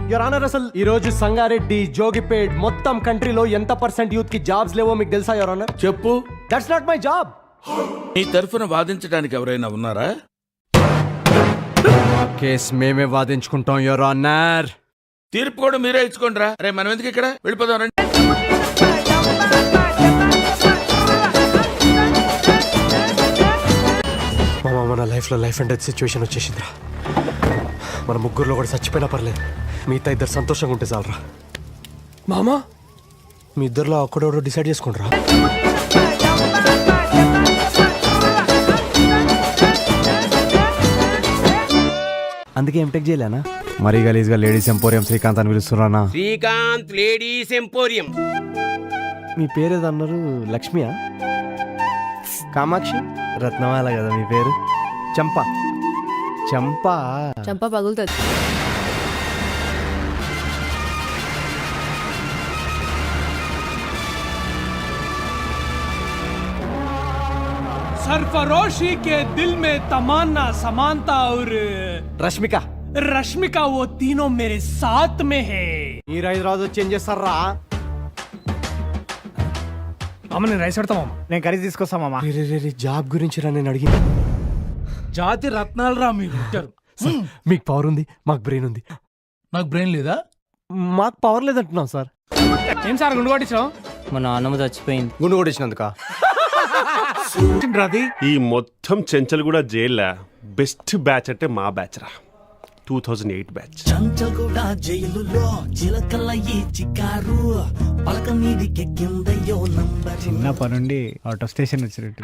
Your honour, అసలు ఈ రోజు సంగారెడ్డి, జోగిపేట్ మొత్తం కంట్రీలో ఎంత % యూత్ కి జాబ్స్ లేవో మీకు తెలుసా యువర్ ఆనర్? చెప్పు. That's not my job. నీ తరఫున వాదించడానికి ఎవరైనా ఉన్నారా? కేస్ మేమే వాదించుకుంటాం యువర్ ఆనర్. తీర్పు కూడా మీరే ఇచ్చుకోండిరా. రే మనం ఎందుకు ఇక్కడ వెళ్ళిపోదాం రండి. మన లైఫ్ అండ్ డెత్ సిచ్యువేషన్ వచ్చేసిందిరా. మన ముగ్గురులో కూడా చచ్చిపోయినా పర్లేదు, మిగతా ఇద్దరు సంతోషంగా ఉంటే చాలరా. మామా, మీ ఇద్దరులో ఒక్కడెవడో డిసైడ్ చేసుకుంటారా? అందుకే ఎంటెక్ చేయలేనా? మరీ గలీజ్గా లేడీస్ ఎంపోరియం శ్రీకాంత్ అని పిలుస్తున్నానా? Srikanth ladies emporium. మీ పేరు ఏదన్నారు? లక్ష్మియా? కామాక్షి? రత్నమాల కదా మీ పేరు? చంపా? చంప పగులుతుంది. सरफरोशी के दिल में तमन्ना, समानता और రష్మిక वो तीनों मेरे साथ में है. మీరు హైదరాబాద్ చేంజ్ చేస్తారా? మామ నేను రైస్ పెడతా మామ. నేను కర్రీ తీసుకొస్తా మామ. జాబ్ గురించి రా నేను అడిగింది. జాతి రత్నాలు రా మీరు ఇచ్చారు. మీకు పవర్ ఉంది, మాకు బ్రెయిన్ ఉంది. నాకు బ్రెయిన్ లేదా? మాకు పవర్ లేదంటున్నాం సార్. ఏం సార్ గుండు కొట్టించావు? మా నాన్నమ్మ చచ్చిపోయింది. గుండు కొట్టించినందుక ఈ మొత్తం చెంచల్ కూడా జైల్లా బెస్ట్ బ్యాచ్ అంటే మా బ్యాచ్ రా, 2008 బ్యాచ్. చంచల్గూడ జైలులో చిలకల ఈ చికారు పలక మీదికెక్కిందయ్యో నంబర్. చిన్నప్పటి నుండి అవుట్ ఆఫ్ స్టేషన్ వచ్చినట్టు.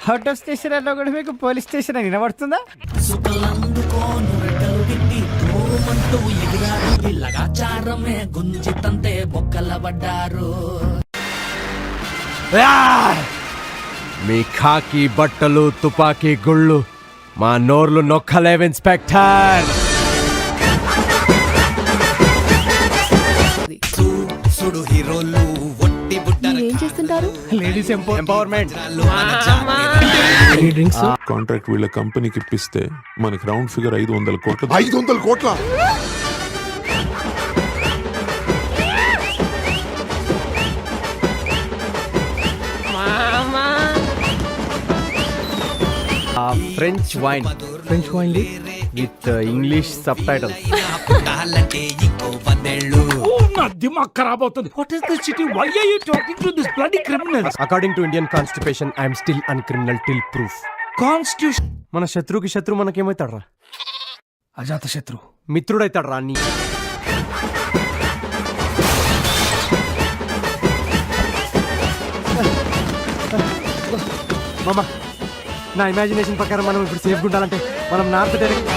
అవుట్ ఆఫ్ స్టేషన్ అన్నా కూడా మీకు పోలీస్ స్టేషన్ అని వినబడుతుందా? సుఖలందుకోను రెక్కలు గిట్టి తోమంటూ ఎగిరారు. లగాచారమే గుంజితంతే బొక్కల పడ్డారు. మీ ఖాకి బట్టలు, తుపాకీ గుళ్ళు, మా నోర్లు నొక్కలేవు ఇన్స్పెక్టర్. సుడు హీరోలు ఒట్టి బుట్టలు ఏం చేస్తుంటారు? Ladies empowerment. కాంట్రాక్ట్ వీళ్ళ కంపెనీకి ఇప్పిస్తే మనకి రౌండ్ ఫిగర్ 500 కోట్లు. 500 కోట్ల? French wine with English subtitles. పుట్టాలంటే ఇంకో 10 ఏళ్ళు. నా దిమాగ్ ఖరాబ్ అవుతుంది. What is this city? Why are you talking to this bloody criminals? According to Indian constitution I'm still an criminal till proof. Constitution. మన శత్రువుకి శత్రువు మనకేమవుతాడు రా? అజాత శత్రు. మిత్రుడైతాడు రా. నీ మామా, నా ఇమాజినేషన్ ప్రకారం మనం ఇప్పుడు సేఫ్గా ఉండాలంటే మనం నార్త్ డైరెక్ట్